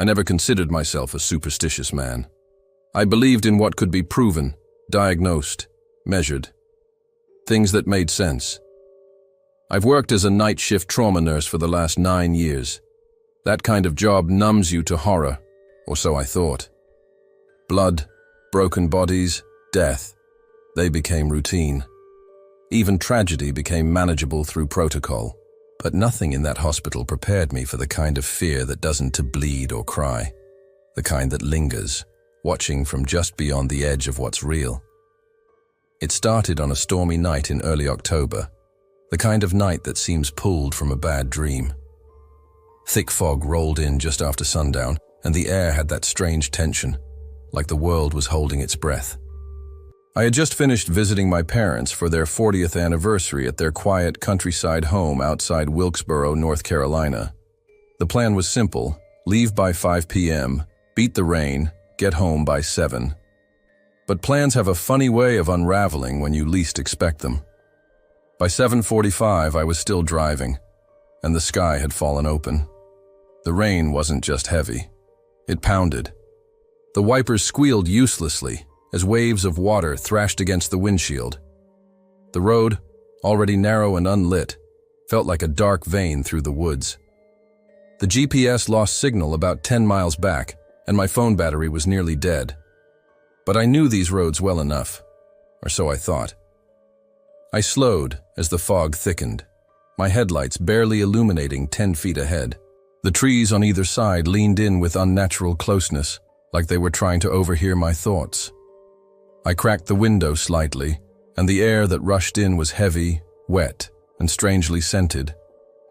I never considered myself a superstitious man. I believed in what could be proven, diagnosed, measured. Things that made sense. I've worked as a night shift trauma nurse for the last 9 years. That kind of job numbs you to horror, or so I thought. Blood, broken bodies, death. They became routine. Even tragedy became manageable through protocol. But nothing in that hospital prepared me for the kind of fear that doesn't to bleed or cry. The kind that lingers, watching from just beyond the edge of what's real. It started on a stormy night in early October, the kind of night that seems pulled from a bad dream. Thick fog rolled in just after sundown, and the air had that strange tension, like the world was holding its breath. I had just finished visiting my parents for their 40th anniversary at their quiet countryside home outside Wilkesboro, North Carolina. The plan was simple: leave by 5 p.m., beat the rain, get home by 7. But plans have a funny way of unraveling when you least expect them. By 7:45, I was still driving, and the sky had fallen open. The rain wasn't just heavy. It pounded. The wipers squealed uselessly as waves of water thrashed against the windshield. The road, already narrow and unlit, felt like a dark vein through the woods. The GPS lost signal about 10 miles back, and my phone battery was nearly dead. But I knew these roads well enough, or so I thought. I slowed as the fog thickened, my headlights barely illuminating 10 feet ahead. The trees on either side leaned in with unnatural closeness, like they were trying to overhear my thoughts. I cracked the window slightly, and the air that rushed in was heavy, wet, and strangely scented,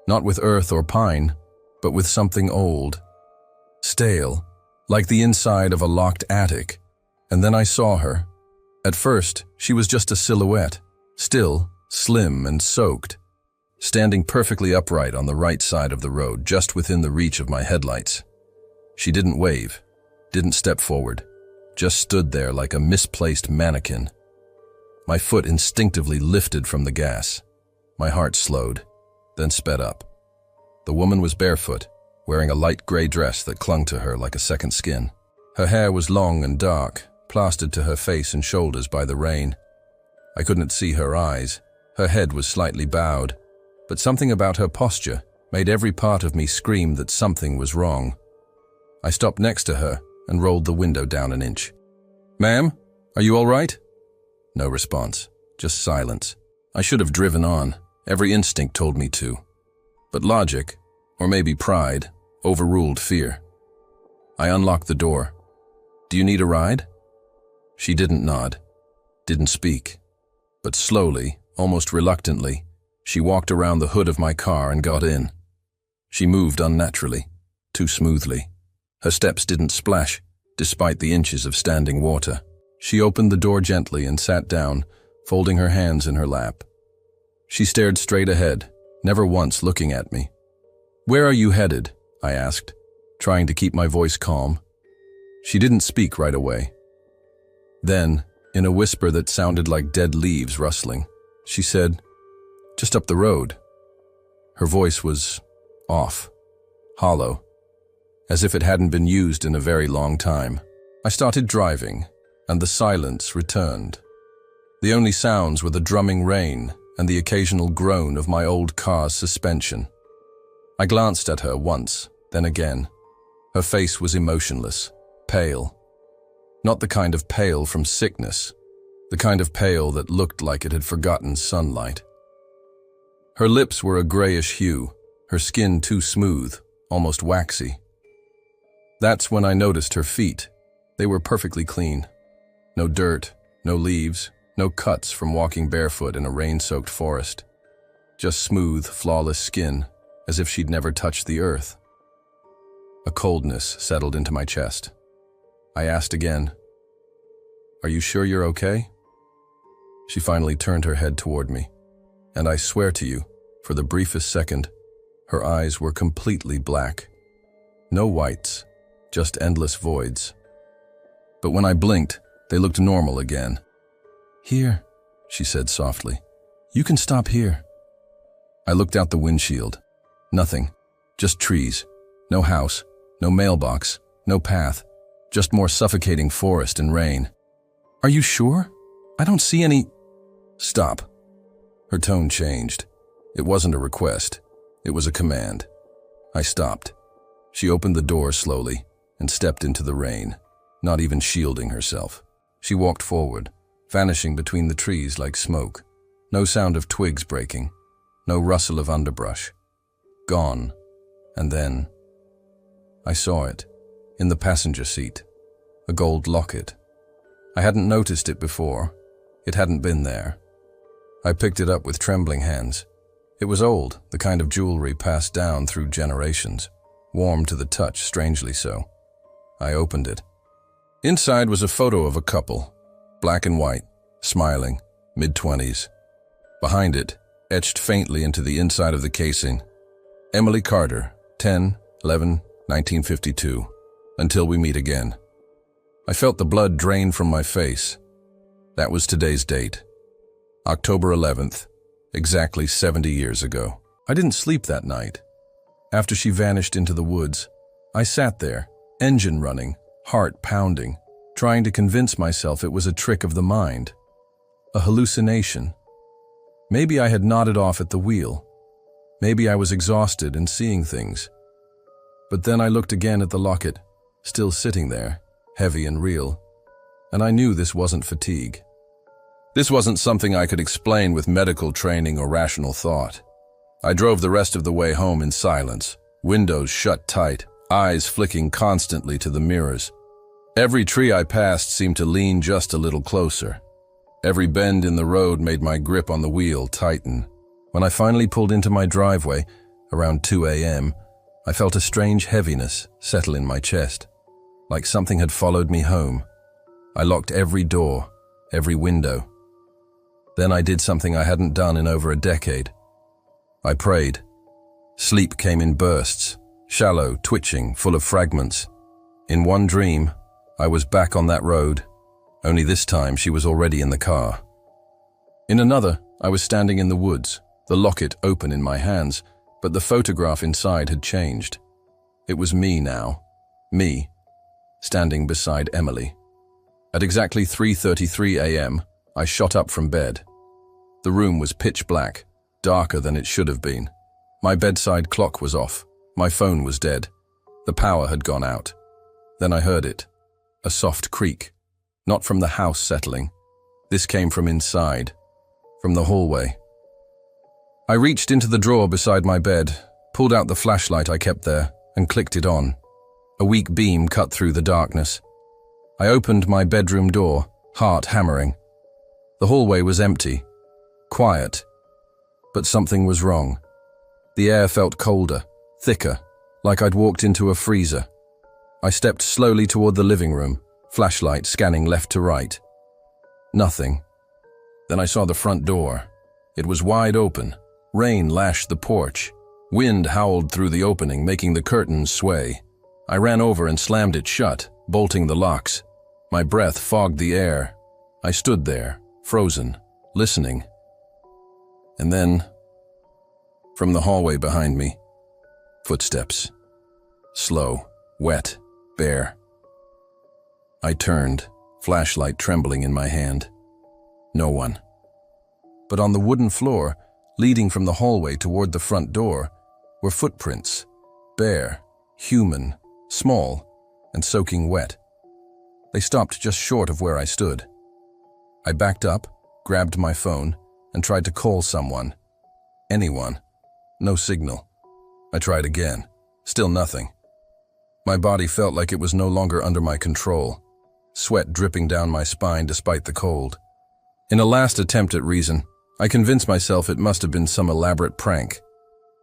not with earth or pine, but with something old, stale, like the inside of a locked attic. And then I saw her. At first, she was just a silhouette, still, slim and soaked, standing perfectly upright on the right side of the road, just within the reach of my headlights. She didn't wave, didn't step forward, just stood there like a misplaced mannequin. My foot instinctively lifted from the gas. My heart slowed, then sped up. The woman was barefoot, wearing a light gray dress that clung to her like a second skin. Her hair was long and dark, plastered to her face and shoulders by the rain. I couldn't see her eyes. Her head was slightly bowed, but something about her posture made every part of me scream that something was wrong. I stopped next to her and rolled the window down an inch. "Ma'am, are you all right?" No response, just silence. I should have driven on. Every instinct told me to. But logic, or maybe pride, overruled fear. I unlocked the door. "Do you need a ride?" She didn't nod, didn't speak. But slowly, almost reluctantly, she walked around the hood of my car and got in. She moved unnaturally, too smoothly. Her steps didn't splash, despite the inches of standing water. She opened the door gently and sat down, folding her hands in her lap. She stared straight ahead, never once looking at me. "Where are you headed?" I asked, trying to keep my voice calm. She didn't speak right away. Then, in a whisper that sounded like dead leaves rustling, she said, "Just up the road." Her voice was off, hollow, as if it hadn't been used in a very long time. I started driving, and the silence returned. The only sounds were the drumming rain and the occasional groan of my old car's suspension. I glanced at her once, then again. Her face was emotionless, pale. Not the kind of pale from sickness, the kind of pale that looked like it had forgotten sunlight. Her lips were a grayish hue, her skin too smooth, almost waxy. That's when I noticed her feet. They were perfectly clean. No dirt, no leaves, no cuts from walking barefoot in a rain-soaked forest. Just smooth, flawless skin, as if she'd never touched the earth. A coldness settled into my chest. I asked again, "Are you sure you're okay?" She finally turned her head toward me, and I swear to you, for the briefest second, her eyes were completely black. No whites, just endless voids. But when I blinked, they looked normal again. "Here," she said softly. "You can stop here." I looked out the windshield. Nothing, just trees, no house, No mailbox, no path, just more suffocating forest and rain. Are you sure? I don't see any… Stop. Her tone changed. It wasn't a request. It was a command. I stopped. She opened the door slowly and stepped into the rain, not even shielding herself. She walked forward, vanishing between the trees like smoke. No sound of twigs breaking, no rustle of underbrush. Gone. And then… I saw it, in the passenger seat. A gold locket. I hadn't noticed it before. It hadn't been there. I picked it up with trembling hands. It was old, the kind of jewelry passed down through generations, warm to the touch, strangely so. I opened it. Inside was a photo of a couple, black and white, smiling, mid-20s. Behind it, etched faintly into the inside of the casing, Emily Carter, 10/11/1952, until we meet again. I felt the blood drain from my face. That was today's date. October 11th, exactly 70 years ago. I didn't sleep that night. After she vanished into the woods, I sat there, engine running, heart pounding, trying to convince myself it was a trick of the mind, a hallucination. Maybe I had nodded off at the wheel. Maybe I was exhausted and seeing things. But then I looked again at the locket, still sitting there, heavy and real, and I knew this wasn't fatigue. This wasn't something I could explain with medical training or rational thought. I drove the rest of the way home in silence, windows shut tight, eyes flicking constantly to the mirrors. Every tree I passed seemed to lean just a little closer. Every bend in the road made my grip on the wheel tighten. When I finally pulled into my driveway, around 2 a.m., I felt a strange heaviness settle in my chest, like something had followed me home. I locked every door, every window. Then I did something I hadn't done in over a decade. I prayed. Sleep came in bursts, shallow, twitching, full of fragments. In one dream, I was back on that road, only this time she was already in the car. In another, I was standing in the woods, the locket open in my hands, but the photograph inside had changed. It was me now, me, standing beside Emily. At exactly 3:33 a.m., I shot up from bed. The room was pitch black, darker than it should have been. My bedside clock was off. My phone was dead. The power had gone out. Then I heard it. A soft creak. Not from the house settling. This came from inside, from the hallway. I reached into the drawer beside my bed, pulled out the flashlight I kept there, and clicked it on. A weak beam cut through the darkness. I opened my bedroom door, heart hammering. The hallway was empty, quiet, but something was wrong. The air felt colder, thicker, like I'd walked into a freezer. I stepped slowly toward the living room, flashlight scanning left to right. Nothing. Then I saw the front door. It was wide open. Rain lashed the porch. Wind howled through the opening, making the curtains sway. I ran over and slammed it shut, bolting the locks. My breath fogged the air. I stood there, frozen, listening. And then, from the hallway behind me, footsteps. Slow, wet, bare. I turned, flashlight trembling in my hand. No one. But on the wooden floor, leading from the hallway toward the front door, were footprints, bare, human, small, and soaking wet. They stopped just short of where I stood. I backed up, grabbed my phone, and tried to call someone. Anyone. No signal. I tried again. Still nothing. My body felt like it was no longer under my control, sweat dripping down my spine despite the cold. In a last attempt at reason, I convinced myself it must have been some elaborate prank.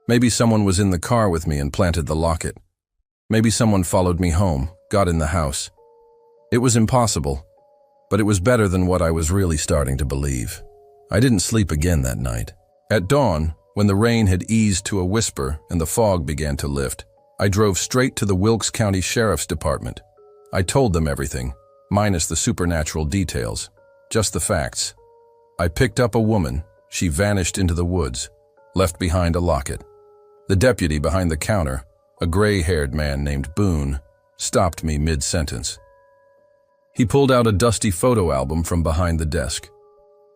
Maybe someone was in the car with me and planted the locket. Maybe someone followed me home, got in the house. It was impossible, but it was better than what I was really starting to believe. I didn't sleep again that night. At dawn, when the rain had eased to a whisper and the fog began to lift, I drove straight to the Wilkes County Sheriff's Department. I told them everything, minus the supernatural details, just the facts. I picked up a woman. She vanished into the woods, left behind a locket. The deputy behind the counter, a gray-haired man named Boone, stopped me mid-sentence. He pulled out a dusty photo album from behind the desk.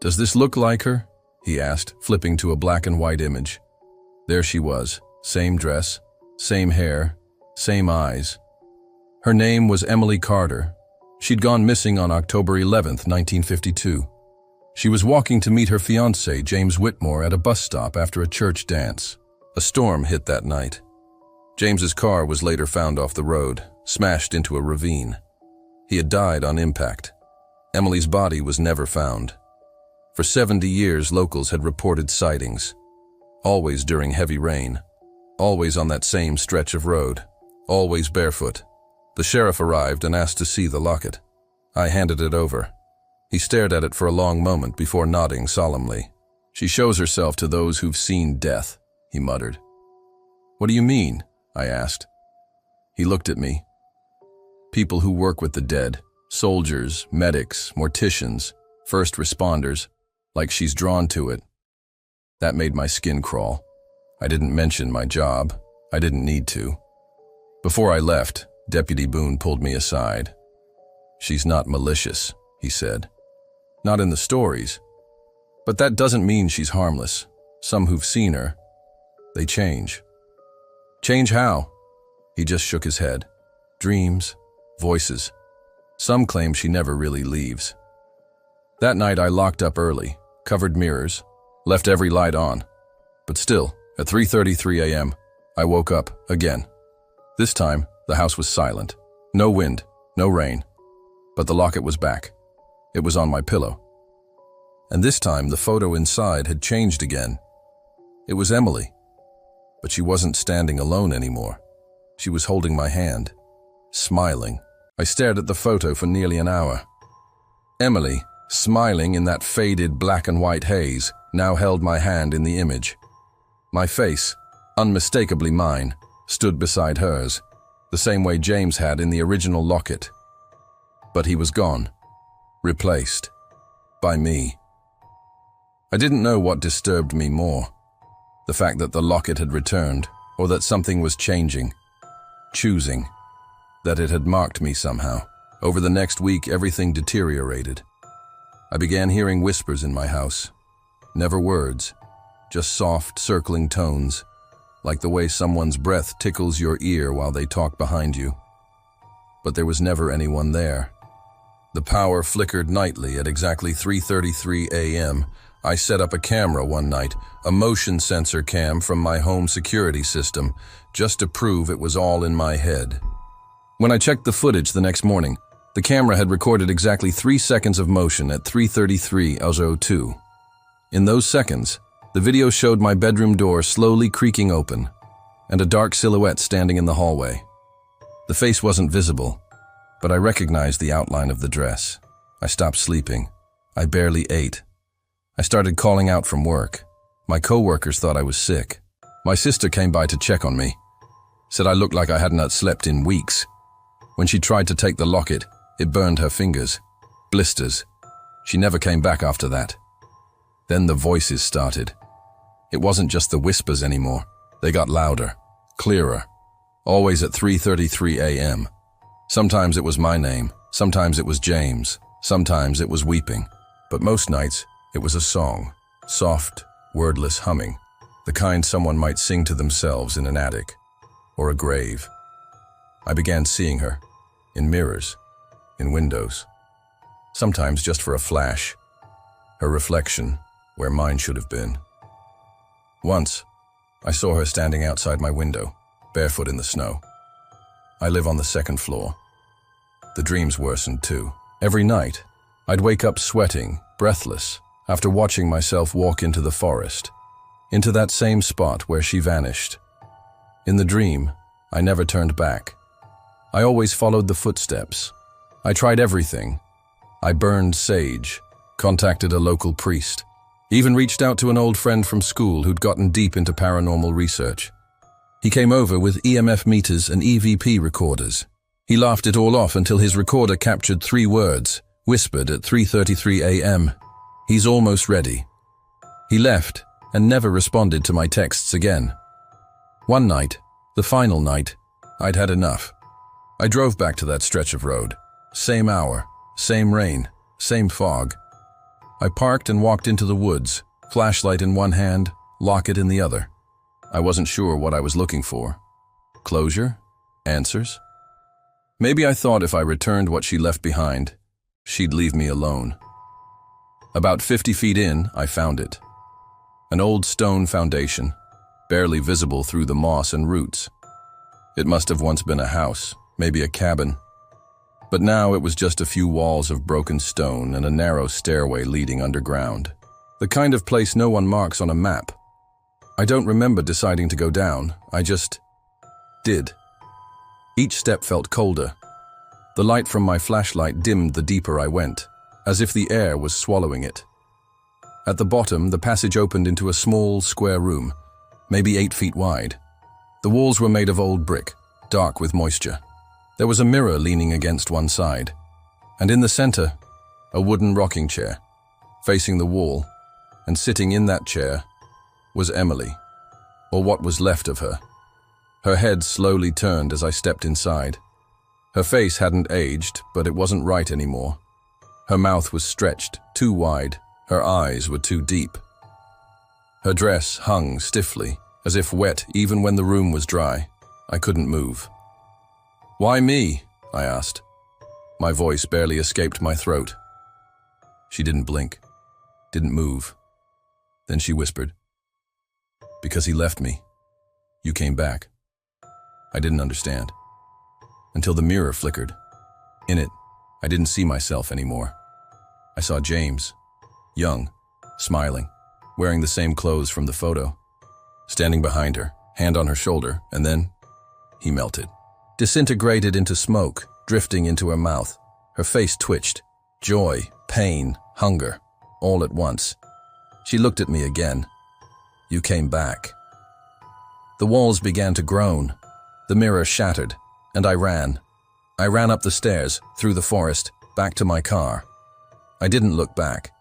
"Does this look like her?" he asked, flipping to a black and white image. There she was, same dress, same hair, same eyes. Her name was Emily Carter. She'd gone missing on October 11th, 1952. She was walking to meet her fiancé, James Whitmore, at a bus stop after a church dance. A storm hit that night. James's car was later found off the road, smashed into a ravine. He had died on impact. Emily's body was never found. For 70 years, locals had reported sightings. Always during heavy rain. Always on that same stretch of road. Always barefoot. The sheriff arrived and asked to see the locket. I handed it over. He stared at it for a long moment before nodding solemnly. "She shows herself to those who've seen death," he muttered. "What do you mean?" I asked. He looked at me. "People who work with the dead, soldiers, medics, morticians, first responders, like she's drawn to it." That made my skin crawl. I didn't mention my job. I didn't need to. Before I left, Deputy Boone pulled me aside. "She's not malicious," he said. "Not in the stories. But that doesn't mean she's harmless. Some who've seen her, they change." "Change how?" He just shook his head. "Dreams, voices. Some claim she never really leaves." That night I locked up early, covered mirrors, left every light on. But still, at 3:33 a.m., I woke up again. This time, the house was silent. No wind, no rain. But the locket was back. It was on my pillow. And this time, the photo inside had changed again. It was Emily. But she wasn't standing alone anymore. She was holding my hand, smiling. I stared at the photo for nearly an hour. Emily, smiling in that faded black and white haze, now held my hand in the image. My face, unmistakably mine, stood beside hers, the same way James had in the original locket. But he was gone, replaced by me. I didn't know what disturbed me more, the fact that the locket had returned, or that something was changing, choosing, that it had marked me somehow. Over the next week, everything deteriorated. I began hearing whispers in my house. Never words, just soft, circling tones, like the way someone's breath tickles your ear while they talk behind you. But there was never anyone there. The power flickered nightly at exactly 3:33 a.m. I set up a camera one night, a motion sensor cam from my home security system, just to prove it was all in my head. When I checked the footage the next morning, the camera had recorded exactly 3 seconds of motion at 3:33:02. In those seconds, the video showed my bedroom door slowly creaking open, and a dark silhouette standing in the hallway. The face wasn't visible, but I recognized the outline of the dress. I stopped sleeping. I barely ate. I started calling out from work. My co-workers thought I was sick. My sister came by to check on me, said I looked like I hadn't slept in weeks. When she tried to take the locket, it burned her fingers. Blisters. She never came back after that. Then the voices started. It wasn't just the whispers anymore. They got louder, clearer, always at 3:33 a.m. Sometimes it was my name, sometimes it was James, sometimes it was weeping. But most nights, it was a song, soft, wordless humming, the kind someone might sing to themselves in an attic or a grave. I began seeing her, in mirrors, in windows, sometimes just for a flash, her reflection where mine should have been. Once, I saw her standing outside my window, barefoot in the snow. I live on the second floor. The dreams worsened too. Every night, I'd wake up sweating, breathless, after watching myself walk into the forest, into that same spot where she vanished. In the dream, I never turned back. I always followed the footsteps. I tried everything. I burned sage, contacted a local priest, even reached out to an old friend from school who'd gotten deep into paranormal research. He came over with EMF meters and EVP recorders. He laughed it all off until his recorder captured 3 words, whispered at 3:33 a.m. "He's almost ready." He left and never responded to my texts again. One night, The final night, I'd had enough. I drove back to that stretch of road. Same hour, same rain, same fog. I parked and walked into the woods, flashlight in one hand, locket in the other. I wasn't sure what I was looking for. Closure? Answers? Maybe I thought if I returned what she left behind, she'd leave me alone. About 50 feet in, I found it. An old stone foundation, barely visible through the moss and roots. It must have once been a house, maybe a cabin. But now it was just a few walls of broken stone and a narrow stairway leading underground. The kind of place no one marks on a map. I don't remember deciding to go down, I just did. Each step felt colder. The light from my flashlight dimmed the deeper I went, as if the air was swallowing it. At the bottom, the passage opened into a small, square room, maybe 8 feet wide. The walls were made of old brick, dark with moisture. There was a mirror leaning against one side, and in the center, a wooden rocking chair, facing the wall, and sitting in that chair was Emily, or what was left of her. Her head slowly turned as I stepped inside. Her face hadn't aged, but it wasn't right anymore. Her mouth was stretched, too wide. Her eyes were too deep. Her dress hung stiffly, as if wet even when the room was dry. I couldn't move. "Why me?" I asked. My voice barely escaped my throat. She didn't blink, didn't move. Then she whispered, "Because he left me. You came back." I didn't understand. Until the mirror flickered. In it, I didn't see myself anymore. I saw James, young, smiling, wearing the same clothes from the photo, standing behind her, hand on her shoulder, and then he melted. Disintegrated into smoke, drifting into her mouth. Her face twitched. Joy, pain, hunger, all at once. She looked at me again. "You came back." The walls began to groan. The mirror shattered, and I ran. I ran up the stairs, through the forest, back to my car. I didn't look back.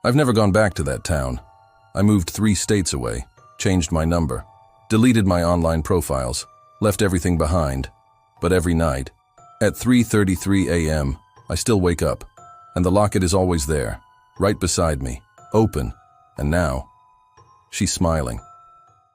I've never gone back to that town. I moved 3 states away, changed my number, deleted my online profiles, left everything behind. But every night, at 3:33 a.m., I still wake up, and the locket is always there, right beside me, open, and now, she's smiling.